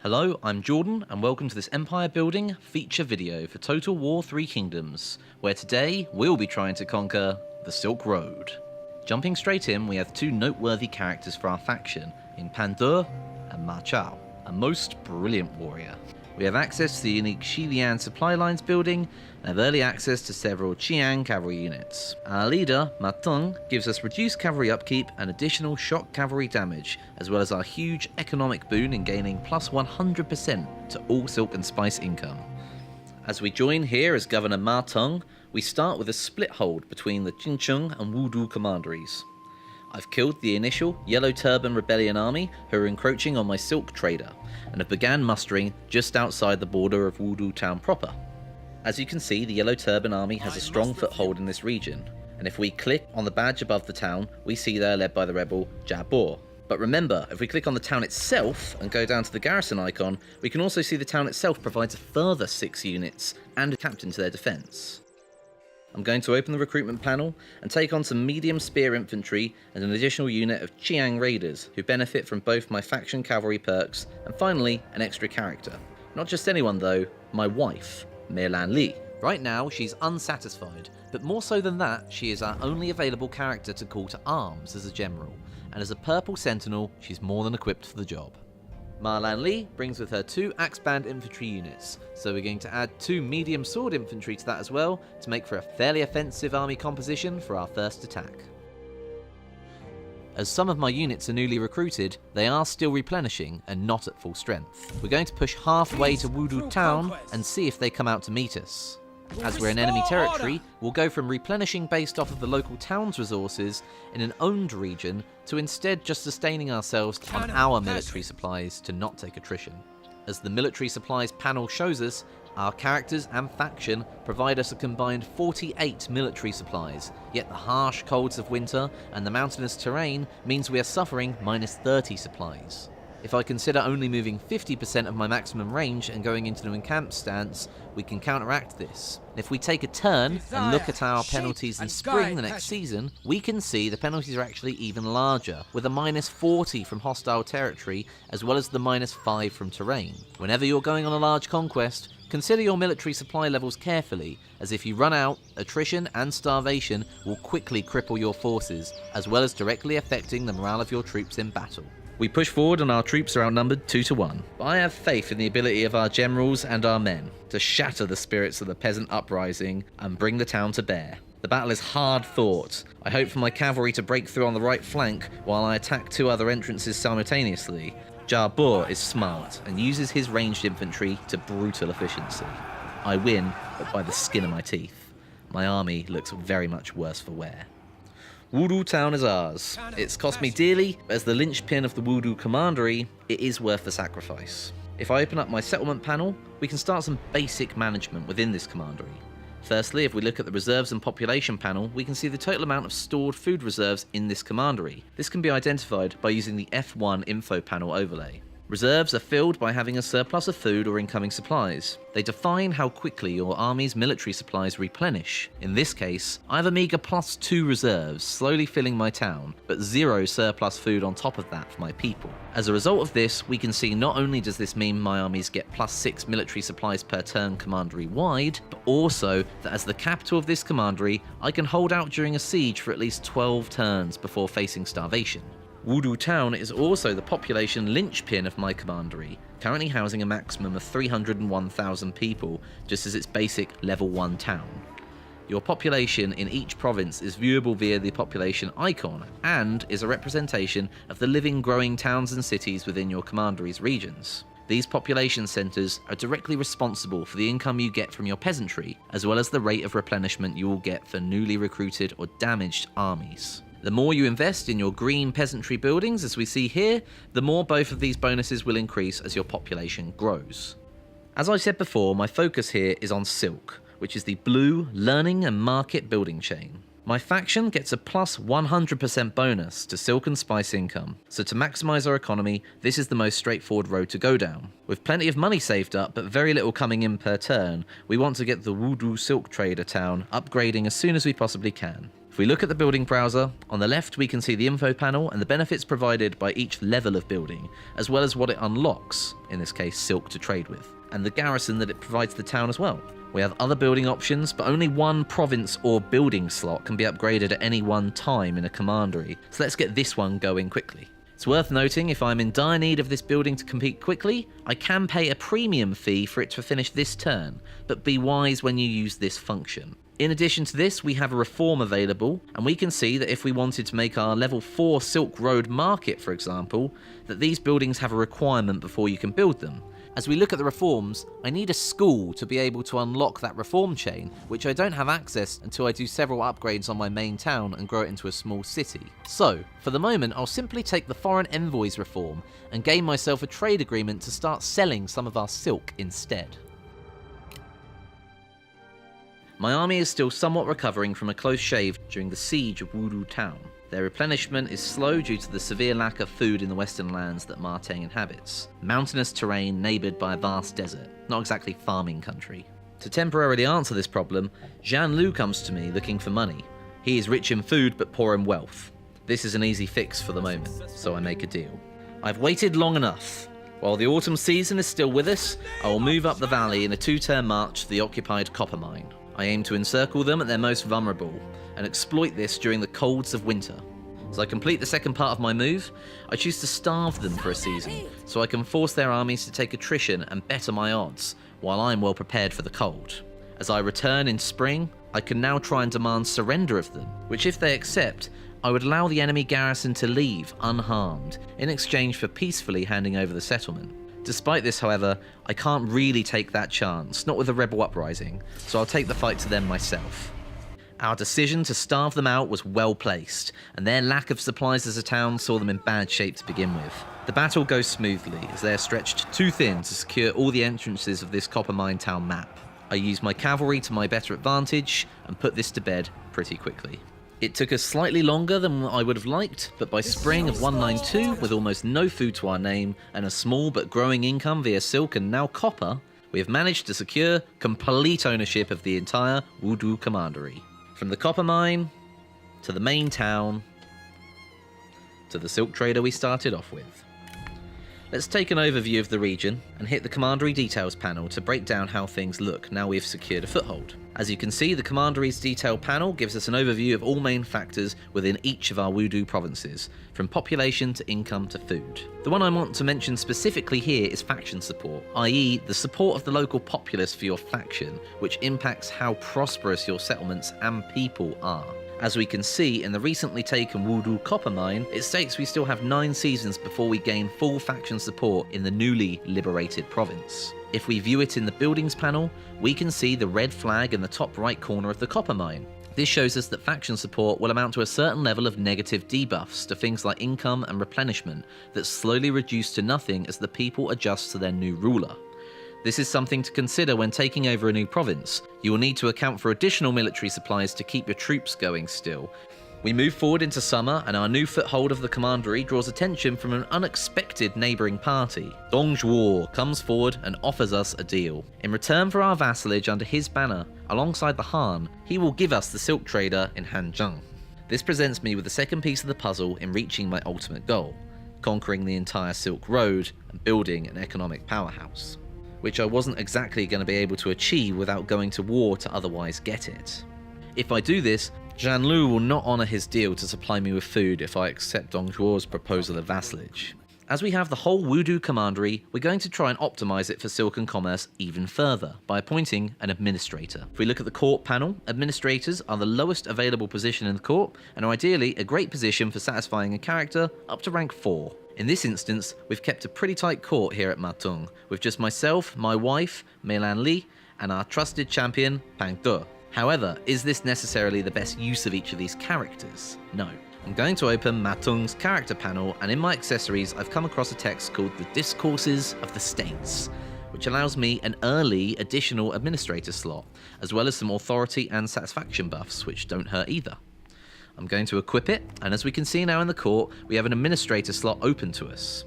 Hello, I'm Jordan and welcome to this empire building feature video for Total War 3 Kingdoms, where today we'll be trying to conquer the Silk Road. Jumping straight in, we have two noteworthy characters for our faction in Pandur and Ma Teng, a most brilliant warrior. We have access to the unique Xilian supply lines building and have early access to several Qiang cavalry units. Our leader, Ma Teng, gives us reduced cavalry upkeep and additional shock cavalry damage, as well as our huge economic boon in gaining plus 100% to all silk and spice income. As we join here as Governor Ma Teng, we start with a split hold between the Jincheng and Wudu commanderies. I've killed the initial Yellow Turban Rebellion army who are encroaching on my silk trader, and have began mustering just outside the border of Wudu town proper. As you can see, the Yellow Turban army has a strong foothold in this region, and if we click on the badge above the town, we see they're led by the rebel Jabor. But remember, if we click on the town itself and go down to the garrison icon, we can also see the town itself provides a further 6 units and a captain to their defence. I'm going to open the recruitment panel and take on some medium spear infantry and an additional unit of Qiang raiders who benefit from both my faction cavalry perks and finally an extra character. Not just anyone though, my wife, Meilan Li. Right now she's unsatisfied, but more so than that, she is our only available character to call to arms as a general, and as a purple sentinel she's more than equipped for the job. Meilan Li brings with her 2 axe-band infantry units, so we're going to add 2 medium sword infantry to that as well to make for a fairly offensive army composition for our first attack. As some of my units are newly recruited, they are still replenishing and not at full strength. We're going to push halfway to Wudu town and see if they come out to meet us. As we're in enemy territory, we'll go from replenishing based off of the local town's resources in an owned region to instead just sustaining ourselves on our military supplies to not take attrition. As the military supplies panel shows us, our characters and faction provide us a combined 48 military supplies, yet the harsh colds of winter and the mountainous terrain means we are suffering minus 30 supplies. If I consider only moving 50% of my maximum range and going into an encamped stance, we can counteract this. If we take a turn and look at our penalties in spring the next season, we can see the penalties are actually even larger, with a minus 40 from hostile territory as well as the minus 5 from terrain. Whenever you're going on a large conquest, consider your military supply levels carefully, as if you run out, attrition and starvation will quickly cripple your forces, as well as directly affecting the morale of your troops in battle. We push forward and our troops are outnumbered 2 to 1. But I have faith in the ability of our generals and our men to shatter the spirits of the peasant uprising and bring the town to bear. The battle is hard fought. I hope for my cavalry to break through on the right flank while I attack 2 other entrances simultaneously. Jabor is smart and uses his ranged infantry to brutal efficiency. I win, but by the skin of my teeth. My army looks very much worse for wear. Wudu town is ours. It's cost me dearly, but as the linchpin of the Wudu commandery, it is worth the sacrifice. If I open up my settlement panel, we can start some basic management within this commandery. Firstly, if we look at the reserves and population panel, we can see the total amount of stored food reserves in this commandery. This can be identified by using the F1 info panel overlay. Reserves are filled by having a surplus of food or incoming supplies. They define how quickly your army's military supplies replenish. In this case, I have a meager +2 reserves slowly filling my town, but 0 surplus food on top of that for my people. As a result of this, we can see not only does this mean my armies get +6 military supplies per turn commandery wide, but also that as the capital of this commandery, I can hold out during a siege for at least 12 turns before facing starvation. Wudu town is also the population linchpin of my commandery, currently housing a maximum of 301,000 people, just as its basic level 1 town. Your population in each province is viewable via the population icon, and is a representation of the living growing towns and cities within your commandery's regions. These population centres are directly responsible for the income you get from your peasantry, as well as the rate of replenishment you will get for newly recruited or damaged armies. The more you invest in your green peasantry buildings, as we see here, the more both of these bonuses will increase as your population grows. As I said before, my focus here is on silk, which is the blue learning and market building chain. My faction gets a plus 100% bonus to silk and spice income, so to maximise our economy, this is the most straightforward road to go down. With plenty of money saved up, but very little coming in per turn, we want to get the Wudu silk trader town upgrading as soon as we possibly can. If we look at the building browser, on the left we can see the info panel and the benefits provided by each level of building, as well as what it unlocks, in this case silk to trade with, and the garrison that it provides the town as well. We have other building options, but only one province or building slot can be upgraded at any one time in a commandery, so let's get this one going quickly. It's worth noting, if I'm in dire need of this building to compete quickly, I can pay a premium fee for it to finish this turn, but be wise when you use this function. In addition to this, we have a reform available, and we can see that if we wanted to make our level 4 Silk Road market, for example, that these buildings have a requirement before you can build them. As we look at the reforms, I need a school to be able to unlock that reform chain, which I don't have access until I do several upgrades on my main town and grow it into a small city. So, for the moment, I'll simply take the foreign envoys reform and gain myself a trade agreement to start selling some of our silk instead. My army is still somewhat recovering from a close shave during the siege of Wudu town. Their replenishment is slow due to the severe lack of food in the western lands that Ma Teng inhabits. Mountainous terrain neighboured by a vast desert, not exactly farming country. To temporarily answer this problem, Zhan Lu comes to me looking for money. He is rich in food but poor in wealth. This is an easy fix for the moment, so I make a deal. I've waited long enough. While the autumn season is still with us, I will move up the valley in a 2-turn march to the occupied copper mine. I aim to encircle them at their most vulnerable, and exploit this during the colds of winter. As I complete the second part of my move, I choose to starve them for a season, so I can force their armies to take attrition and better my odds, while I'm well prepared for the cold. As I return in spring, I can now try and demand surrender of them, which if they accept, I would allow the enemy garrison to leave unharmed, in exchange for peacefully handing over the settlement. Despite this, however, I can't really take that chance, not with a rebel uprising, so I'll take the fight to them myself. Our decision to starve them out was well placed, and their lack of supplies as a town saw them in bad shape to begin with. The battle goes smoothly, as they are stretched too thin to secure all the entrances of this copper mine town map. I use my cavalry to my better advantage, and put this to bed pretty quickly. It took us slightly longer than I would have liked, but by spring of 192, with almost no food to our name, and a small but growing income via silk and now copper, we have managed to secure complete ownership of the entire Wudu commandery. From the copper mine, to the main town, to the silk trader we started off with. Let's take an overview of the region and hit the commandery details panel to break down how things look now we've secured a foothold. As you can see, the commandery's detail panel gives us an overview of all main factors within each of our Wudu provinces, from population to income to food. The one I want to mention specifically here is faction support, i.e. the support of the local populace for your faction, which impacts how prosperous your settlements and people are. As we can see in the recently taken Wudu copper mine, it states we still have 9 seasons before we gain full faction support in the newly liberated province. If we view it in the buildings panel, we can see the red flag in the top right corner of the copper mine. This shows us that faction support will amount to a certain level of negative debuffs to things like income and replenishment that slowly reduce to nothing as the people adjust to their new ruler. This is something to consider when taking over a new province. You will need to account for additional military supplies to keep your troops going still. We move forward into summer, and our new foothold of the commandery draws attention from an unexpected neighbouring party. Dong Zhuo comes forward and offers us a deal. In return for our vassalage under his banner, alongside the Han, he will give us the silk trader in Hanzhong. This presents me with the second piece of the puzzle in reaching my ultimate goal, conquering the entire Silk Road and building an economic powerhouse, which I wasn't exactly going to be able to achieve without going to war to otherwise get it. If I do this, Zhan Lu will not honour his deal to supply me with food if I accept Dong Zhuo's proposal of vassalage. As we have the whole Wudu commandery, we're going to try and optimise it for silken commerce even further by appointing an administrator. If we look at the court panel, administrators are the lowest available position in the court and are ideally a great position for satisfying a character up to rank 4. In this instance, we've kept a pretty tight court here at Ma Teng, with just myself, my wife, Meilan Li, and our trusted champion, Pang De. However, is this necessarily the best use of each of these characters? No. I'm going to open Ma Teng's character panel, and in my accessories I've come across a text called The Discourses of the States, which allows me an early additional administrator slot, as well as some authority and satisfaction buffs, which don't hurt either. I'm going to equip it, and as we can see now in the court, we have an administrator slot open to us.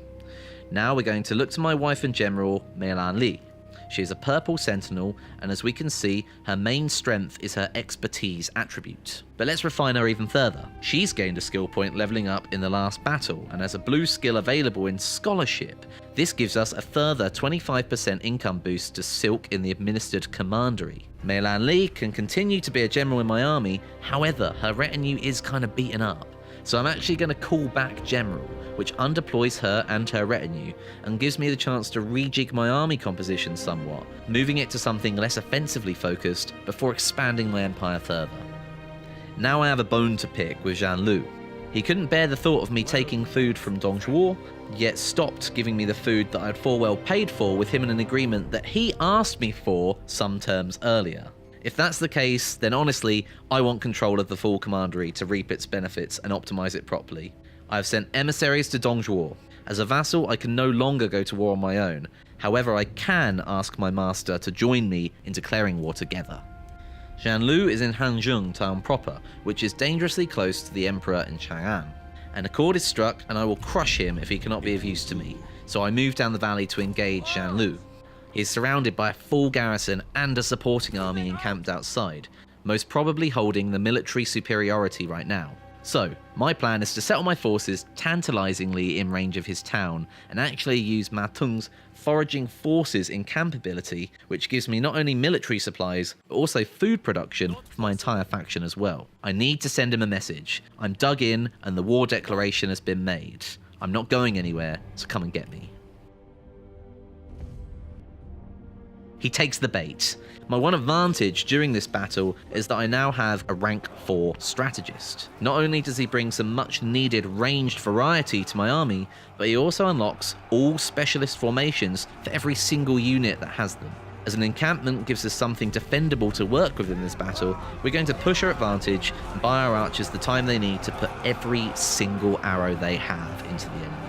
Now we're going to look to my wife and general, Meilan Li. She is a purple sentinel, and as we can see, her main strength is her expertise attribute. But let's refine her even further. She's gained a skill point leveling up in the last battle, and has a blue skill available in scholarship. This gives us a further 25% income boost to Silk in the administered commandery. Mei Lan Li can continue to be a general in my army, however, her retinue is kind of beaten up. So I'm actually going to call back General, which undeploys her and her retinue, and gives me the chance to rejig my army composition somewhat, moving it to something less offensively focused before expanding my empire further. Now I have a bone to pick with Zhang Lu. He couldn't bear the thought of me taking food from Dong Zhuo, yet stopped giving me the food that I'd full well paid for with him in an agreement that he asked me for some terms earlier. If that's the case, then honestly, I want control of the full commandery to reap its benefits and optimize it properly. I have sent emissaries to Dong Zhuo. As a vassal, I can no longer go to war on my own. However, I can ask my master to join me in declaring war together. Zhang Lu is in Hanzhong town proper, which is dangerously close to the Emperor in Chang'an. An accord is struck, and I will crush him if he cannot be of use to me, so I move down the valley to engage Zhang Lu. He is surrounded by a full garrison and a supporting army encamped outside, most probably holding the military superiority right now. So, my plan is to settle my forces tantalizingly in range of his town, and actually use Ma Teng's foraging forces in camp ability, which gives me not only military supplies, but also food production for my entire faction as well. I need to send him a message. I'm dug in, and the war declaration has been made. I'm not going anywhere, so come and get me. He takes the bait. My one advantage during this battle is that I now have a rank 4 strategist. Not only does he bring some much needed ranged variety to my army, but he also unlocks all specialist formations for every single unit that has them. As an encampment gives us something defendable to work with in this battle, we're going to push our advantage and buy our archers the time they need to put every single arrow they have into the enemy,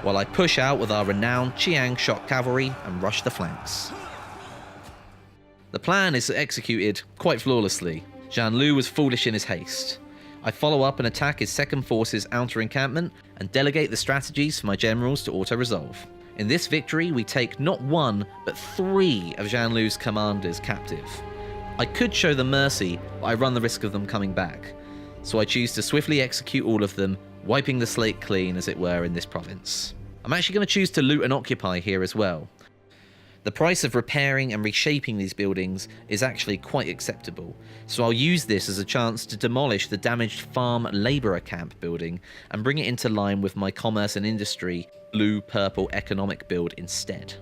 while I push out with our renowned Chiang shock cavalry and rush the flanks. The plan is executed quite flawlessly. Zhang Lu was foolish in his haste. I follow up and attack his second force's outer encampment and delegate the strategies for my generals to auto-resolve. In this victory, we take not one, but 3 of Zhang Lu's commanders captive. I could show them mercy, but I run the risk of them coming back. So I choose to swiftly execute all of them, wiping the slate clean, as it were, in this province. I'm actually going to choose to loot and occupy here as well. The price of repairing and reshaping these buildings is actually quite acceptable, so I'll use this as a chance to demolish the damaged farm labourer camp building and bring it into line with my commerce and industry blue-purple economic build instead.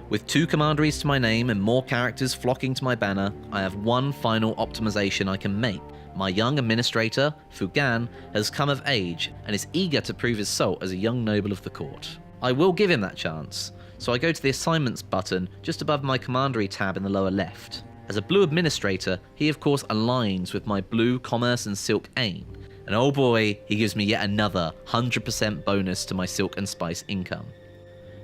With 2 commanderies to my name and more characters flocking to my banner, I have one final optimization I can make. My young administrator, Fu Gan, has come of age and is eager to prove his salt as a young noble of the court. I will give him that chance, so I go to the assignments button just above my commandery tab in the lower left. As a blue administrator, he of course aligns with my blue commerce and silk aim, and oh boy, he gives me yet another 100% bonus to my silk and spice income.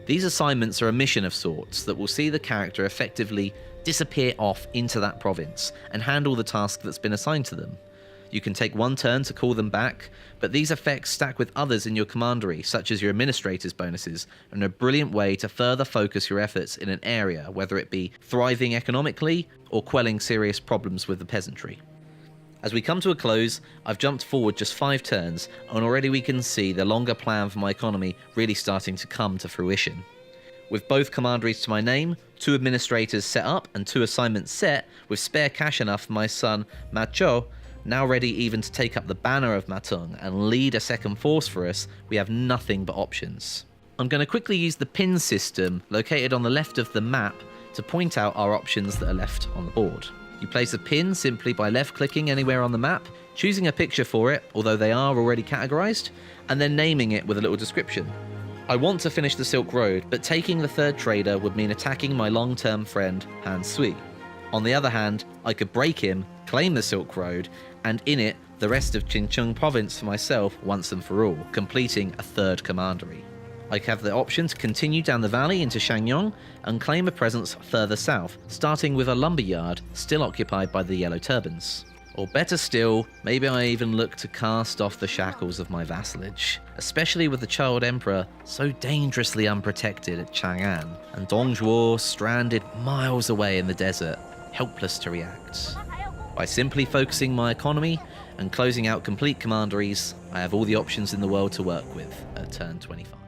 These assignments are a mission of sorts that will see the character effectively disappear off into that province and handle the task that's been assigned to them. You can take one turn to call them back, but these effects stack with others in your commandery, such as your administrator's bonuses, and are a brilliant way to further focus your efforts in an area, whether it be thriving economically or quelling serious problems with the peasantry. As we come to a close, I've jumped forward just 5 turns, and already we can see the longer plan for my economy really starting to come to fruition. With both commanderies to my name, 2 administrators set up and 2 assignments set, with spare cash enough for my son, Ma Teng, now ready even to take up the banner of Ma Teng and lead a second force for us, we have nothing but options. I'm going to quickly use the pin system located on the left of the map to point out our options that are left on the board. You place a pin simply by left-clicking anywhere on the map, choosing a picture for it, although they are already categorized, and then naming it with a little description. I want to finish the Silk Road, but taking the 3rd trader would mean attacking my long-term friend Han Sui. On the other hand, I could break him, claim the Silk Road, and in it, the rest of Xinjiang province for myself once and for all, completing a 3rd commandery. I have the option to continue down the valley into Shangyong and claim a presence further south, starting with a lumber yard still occupied by the Yellow Turbans. Or better still, maybe I even look to cast off the shackles of my vassalage, especially with the Child Emperor so dangerously unprotected at Chang'an, and Dong Zhuo stranded miles away in the desert, helpless to react. By simply focusing my economy and closing out complete commanderies, I have all the options in the world to work with at turn 25.